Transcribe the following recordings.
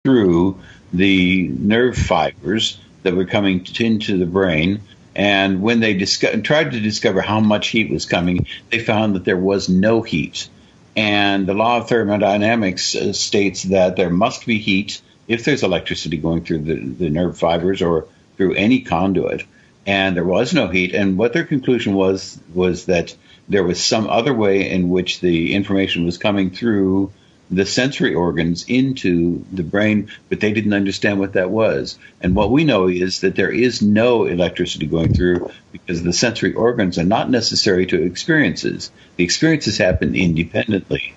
through the nerve fibers that were coming into the brain. And when they tried to discover how much heat was coming, they found that there was no heat. And the law of thermodynamics states that there must be heat if there's electricity going through the nerve fibers or through any conduit. And there was no heat. And what their conclusion was that there was some other way in which the information was coming through the sensory organs into the brain, but they didn't understand what that was. And what we know is that there is no electricity going through because the sensory organs are not necessary to experiences. The experiences happen independently.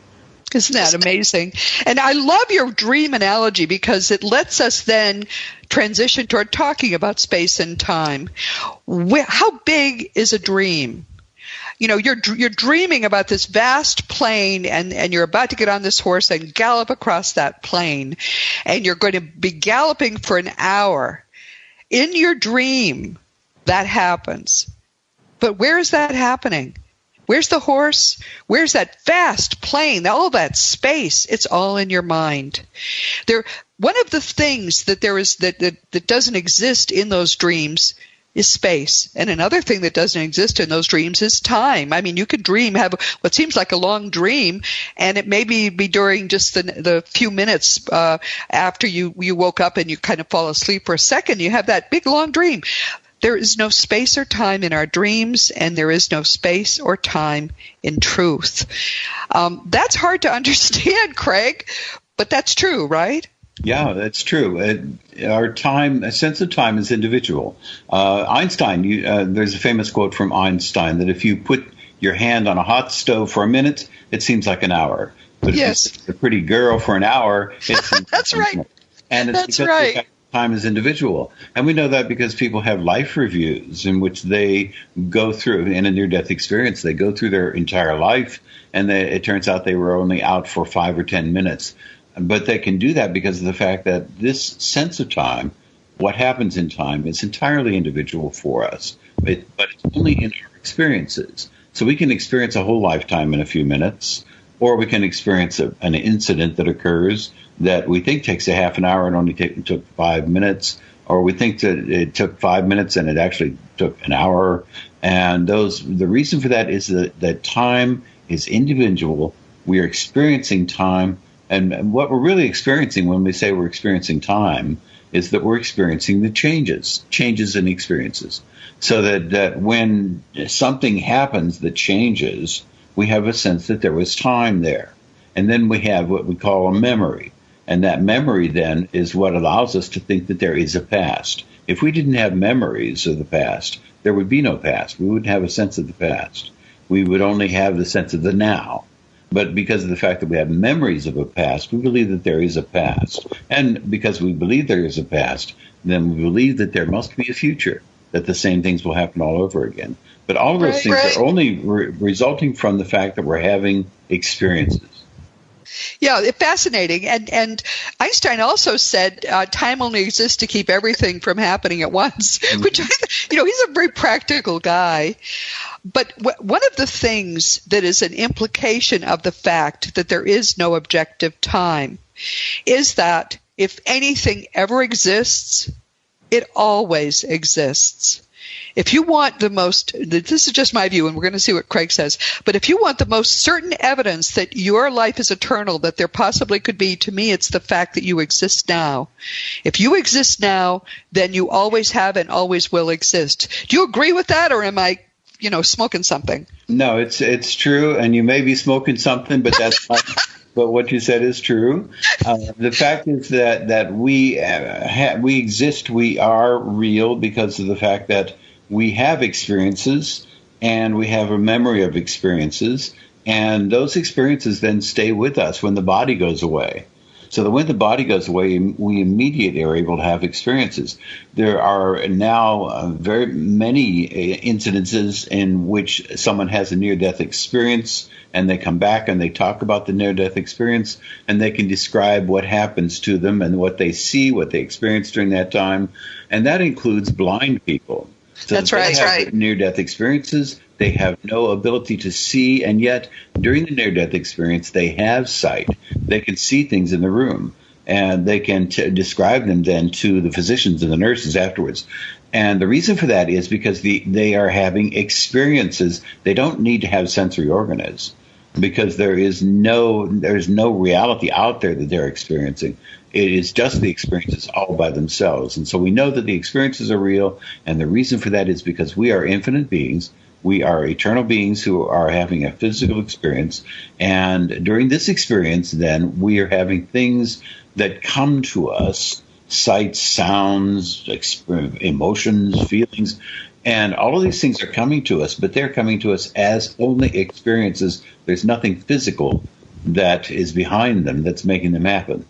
Isn't that amazing? And I love your dream analogy because it lets us then transition toward talking about space and time. How big is a dream? You know, you're dreaming about this vast plain, and you're about to get on this horse and gallop across that plain, and you're going to be galloping for an hour. In your dream, that happens. But where is that happening? Where's the horse? Where's that vast plain, all that space? It's all in your mind. One of the things that there is that doesn't exist in those dreams is space. And another thing that doesn't exist in those dreams is time. I mean, you could have what seems like a long dream, and it may be during just the few minutes after you woke up and you kind of fall asleep for a second, you have that big long dream. There is no space or time in our dreams, and there is no space or time in truth. That's hard to understand, Craig, but that's true, right? Yeah, that's true. Our time, a sense of time is individual. Einstein, there's a famous quote from Einstein that if you put your hand on a hot stove for a minute, it seems like an hour. But yes. If you a pretty girl for an hour, it seems that's like right. And it's that's because right. Time is individual. And we know that because people have life reviews in which they go through, in a near-death experience, they go through their entire life, and it turns out they were only out for 5 or 10 minutes. But they can do that because of the fact that this sense of time, what happens in time, is entirely individual for us. But it's only in our experiences. So we can experience a whole lifetime in a few minutes, or we can experience an incident that occurs that we think takes a half an hour and only took 5 minutes, or we think that it took 5 minutes and it actually took an hour. And the reason for that is that time is individual. We are experiencing time. And what we're really experiencing when we say we're experiencing time is that we're experiencing the changes in experiences. So that when something happens that changes, we have a sense that there was time there. And then we have what we call a memory. And that memory then is what allows us to think that there is a past. If we didn't have memories of the past, there would be no past. We wouldn't have a sense of the past. We would only have the sense of the now. But because of the fact that we have memories of a past, we believe that there is a past. And because we believe there is a past, then we believe that there must be a future, that the same things will happen all over again. But all of those things are only resulting from the fact that we're having experiences. Yeah, fascinating. And Einstein also said time only exists to keep everything from happening at once, which, he's a very practical guy. But one of the things that is an implication of the fact that there is no objective time is that if anything ever exists, it always exists. If you want this is just my view, and we're going to see what Craig says, but if you want the most certain evidence that your life is eternal, that there possibly could be, to me, it's the fact that you exist now. If you exist now, then you always have and always will exist. Do you agree with that, or am I smoking something? No, it's true, and you may be smoking something, but that's not. But what you said is true. The fact is that we exist, we are real because of the fact that we have experiences and we have a memory of experiences, and those experiences then stay with us when the body goes away. So that when the body goes away, we immediately are able to have experiences. There are now very many incidences in which someone has a near-death experience, and they come back and they talk about the near-death experience, and they can describe what happens to them and what they see, what they experience during that time. And that includes blind people. So that's right. Near-death experiences, they have no ability to see, and yet during the near-death experience, they have sight. They can see things in the room. and they can describe them then to the physicians and the nurses afterwards. And the reason for that is because they are having experiences. They don't need to have sensory organs because there's no reality out there that they're experiencing. It is just the experiences all by themselves. And so we know that the experiences are real, and the reason for that is because we are infinite beings. We are eternal beings who are having a physical experience. And during this experience, then, we are having things that come to us, sights, sounds, emotions, feelings, and all of these things are coming to us, but they're coming to us as only experiences. There's nothing physical that is behind them that's making them happen.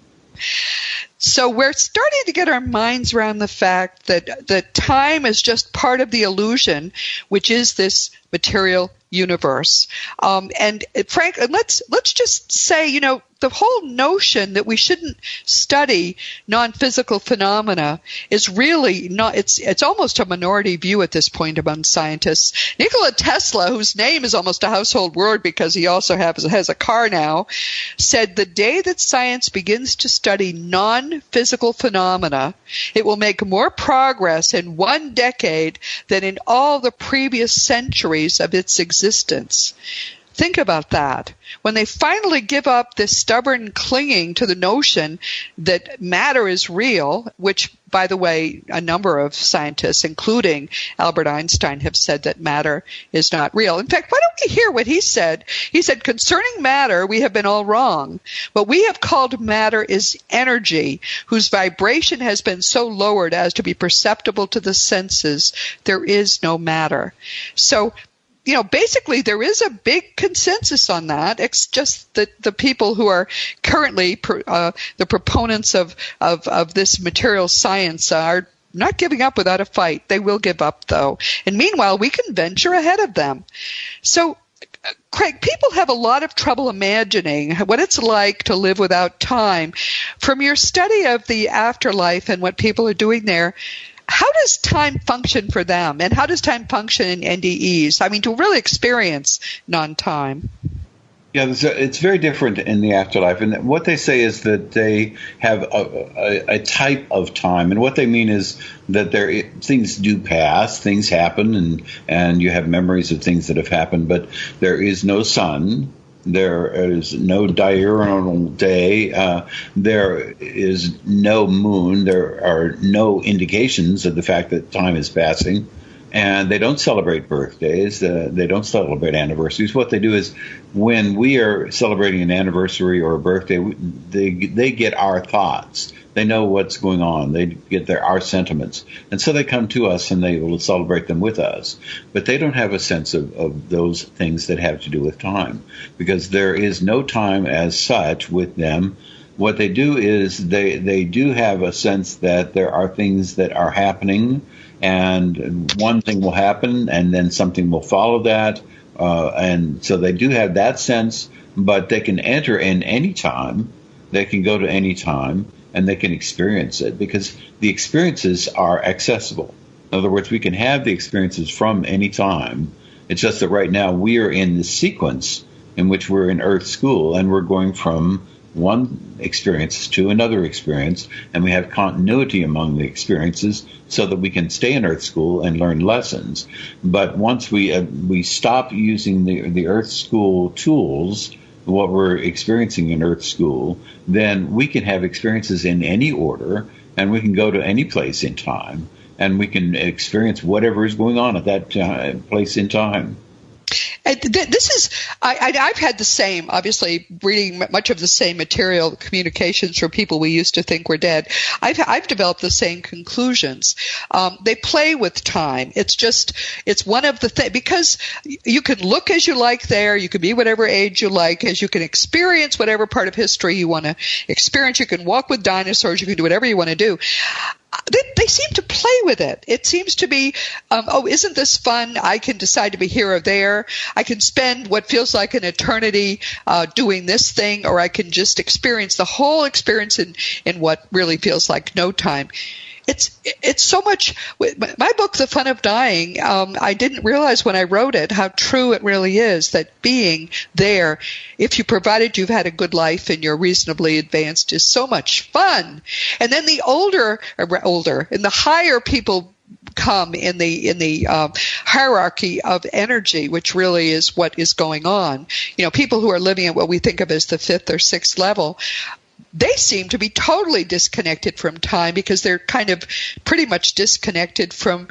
So we're starting to get our minds around the fact that time is just part of the illusion, which is this material universe. And Frank, let's just say, the whole notion that we shouldn't study non-physical phenomena is really not, it's almost a minority view at this point among scientists. Nikola Tesla, whose name is almost a household word because he also has a car now, said the day that science begins to study non-physical phenomena, it will make more progress in 1 decade than in all the previous centuries of its existence. Think about that. When they finally give up this stubborn clinging to the notion that matter is real, which, by the way, a number of scientists, including Albert Einstein, have said that matter is not real. In fact, why don't we hear what he said? He said, concerning matter, we have been all wrong. What we have called matter is energy, whose vibration has been so lowered as to be perceptible to the senses. There is no matter. So, basically there is a big consensus on that. It's just that the people who are currently the proponents of this material science are not giving up without a fight. They will give up, though. And meanwhile, we can venture ahead of them. So, Craig, people have a lot of trouble imagining what it's like to live without time. From your study of the afterlife and what people are doing there, how does time function for them, and how does time function in NDEs? I mean, to really experience non-time. Yeah, it's very different in the afterlife. And what they say is that they have a type of time. And what they mean is that things do pass, things happen, and you have memories of things that have happened, but there is no sun. There is no diurnal day. There is no moon. There are no indications of the fact that time is passing. And they don't celebrate birthdays. They don't celebrate anniversaries. What they do is when we are celebrating an anniversary or a birthday, they get our thoughts. They know what's going on. They get our sentiments. And so they come to us and they will celebrate them with us. But they don't have a sense of those things that have to do with time, because there is no time as such with them. What they do is they do have a sense that there are things that are happening, and one thing will happen and then something will follow that. And so they do have that sense, but they can enter in any time. They can go to any time, and they can experience it because the experiences are accessible. In other words, we can have the experiences from any time. It's just that right now we are in the sequence in which we're in Earth School, and we're going from one experience to another experience, and we have continuity among the experiences so that we can stay in Earth School and learn lessons. But once we stop using the Earth School tools, what we're experiencing in Earth School, then we can have experiences in any order, and we can go to any place in time, and we can experience whatever is going on at that place in time. This is, I've had the same, obviously, reading much of the same material, communications from people we used to think were dead. I've developed the same conclusions. They play with time. It's one of the things, because you can look as you like there, you can be whatever age you like, as you can experience whatever part of history you want to experience. You can walk with dinosaurs, you can do whatever you want to do. They seem to play with it. It seems to be, isn't this fun? I can decide to be here or there. I can spend what feels like an eternity doing this thing, or I can just experience the whole experience in what really feels like no time. It's so much. My book, The Fun of Dying, I didn't realize when I wrote it how true it really is, that being there, if you provided you've had a good life and you're reasonably advanced, is so much fun. And then the older and the higher people come in the hierarchy of energy, which really is what is going on. People who are living at what we think of as the fifth or sixth level, they seem to be totally disconnected from time, because they're kind of pretty much disconnected from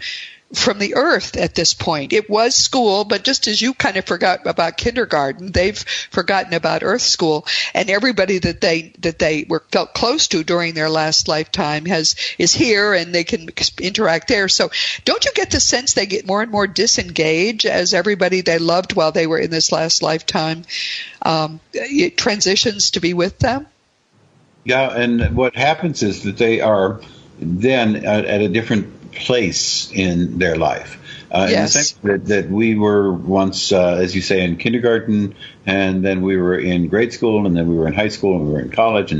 the earth at this point. It was school, but just as you kind of forgot about kindergarten, they've forgotten about earth school, and everybody that they felt close to during their last lifetime is here, and they can interact there. So don't you get the sense they get more and more disengaged as everybody they loved while they were in this last lifetime it transitions to be with them? Yeah, and what happens is that they are then at a different place in their life. Yes. In the sense that we were once, as you say, in kindergarten, and then we were in grade school, and then we were in high school, and we were in college,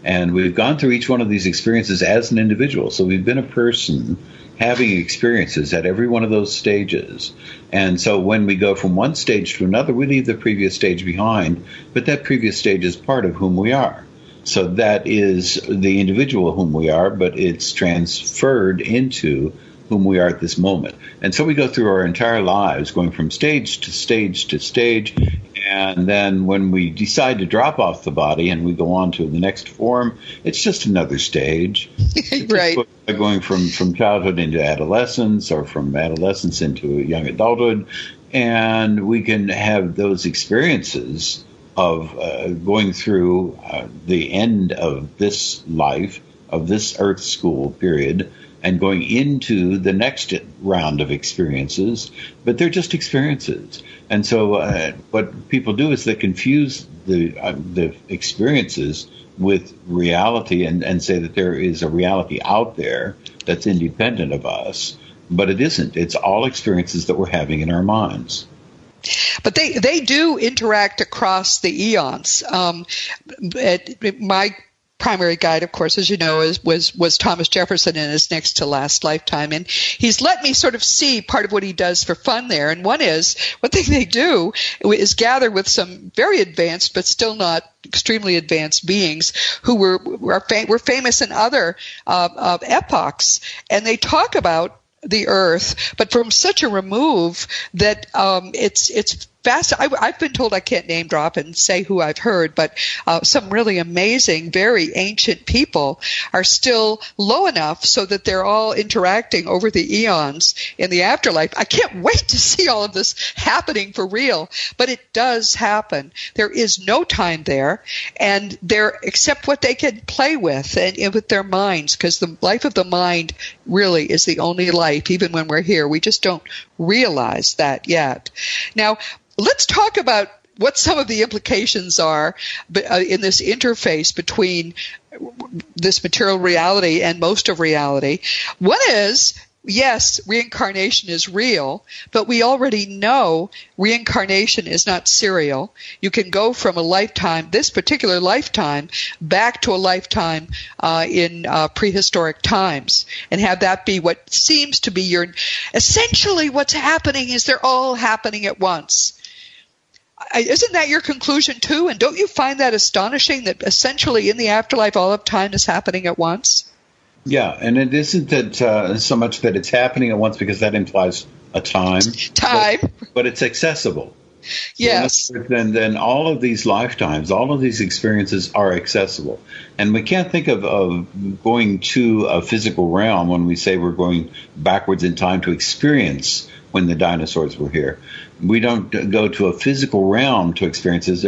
and we've gone through each one of these experiences as an individual. So we've been a person having experiences at every one of those stages. And so when we go from one stage to another, we leave the previous stage behind, but that previous stage is part of whom we are. So that is the individual whom we are, but it's transferred into whom we are at this moment. And so we go through our entire lives going from stage to stage to stage. And then when we decide to drop off the body and we go on to the next form, it's just another stage. Right. Going from childhood into adolescence, or from adolescence into young adulthood. And we can have those experiences of going through the end of this life, of this earth school period, and going into the next round of experiences, but they're just experiences. And so what people do is they confuse the experiences with reality and say that there is a reality out there that's independent of us, but it isn't. It's all experiences that we're having in our minds. But they do interact across the eons. My primary guide, of course, as you know, was Thomas Jefferson in his next to last lifetime, and he's let me sort of see part of what he does for fun there. And one thing they do is gather with some very advanced but still not extremely advanced beings who were famous in other epochs, and they talk about the earth, but from such a remove that it's fast. I've been told I can't name drop and say who I've heard, but some really amazing, very ancient people are still low enough so that they're all interacting over the eons in the afterlife. I can't wait to see all of this happening for real, but it does happen. There is no time there, and they're except what they can play with and with their minds, because the life of the mind really is the only life, even when we're here. We just don't realize that yet. Now, let's talk about what some of the implications are in this interface between this material reality and most of reality. One is, yes, reincarnation is real, but we already know reincarnation is not serial. You can go from a lifetime, this particular lifetime, back to a lifetime in prehistoric times, and have that be what seems to be essentially what's happening is they're all happening at once. Isn't that your conclusion too? And don't you find that astonishing that essentially in the afterlife all of time is happening at once? Yeah, and it isn't that so much that it's happening at once, because that implies a time. But it's accessible. Yes. So then all of these lifetimes, all of these experiences are accessible. And we can't think of going to a physical realm when we say we're going backwards in time to experience when the dinosaurs were here. We don't go to a physical realm to experiences.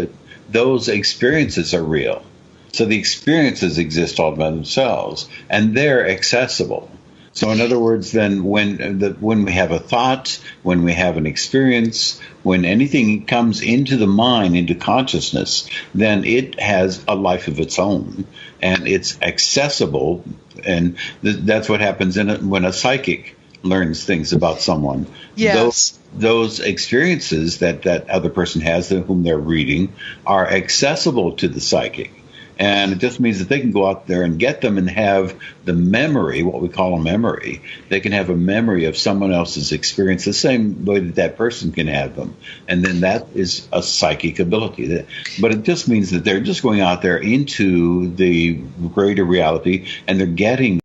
Those experiences are real. So the experiences exist all by themselves, and they're accessible. So in other words, then when we have a thought, when we have an experience, when anything comes into the mind, into consciousness, then it has a life of its own, and it's accessible. And that's what happens when a psychic learns things about someone. Yes. Those experiences that other person has, whom they're reading, are accessible to the psychic. And it just means that they can go out there and get them and have the memory, what we call a memory. They can have a memory of someone else's experience the same way that that person can have them. And then that is a psychic ability. But it just means that they're just going out there into the greater reality, and they're getting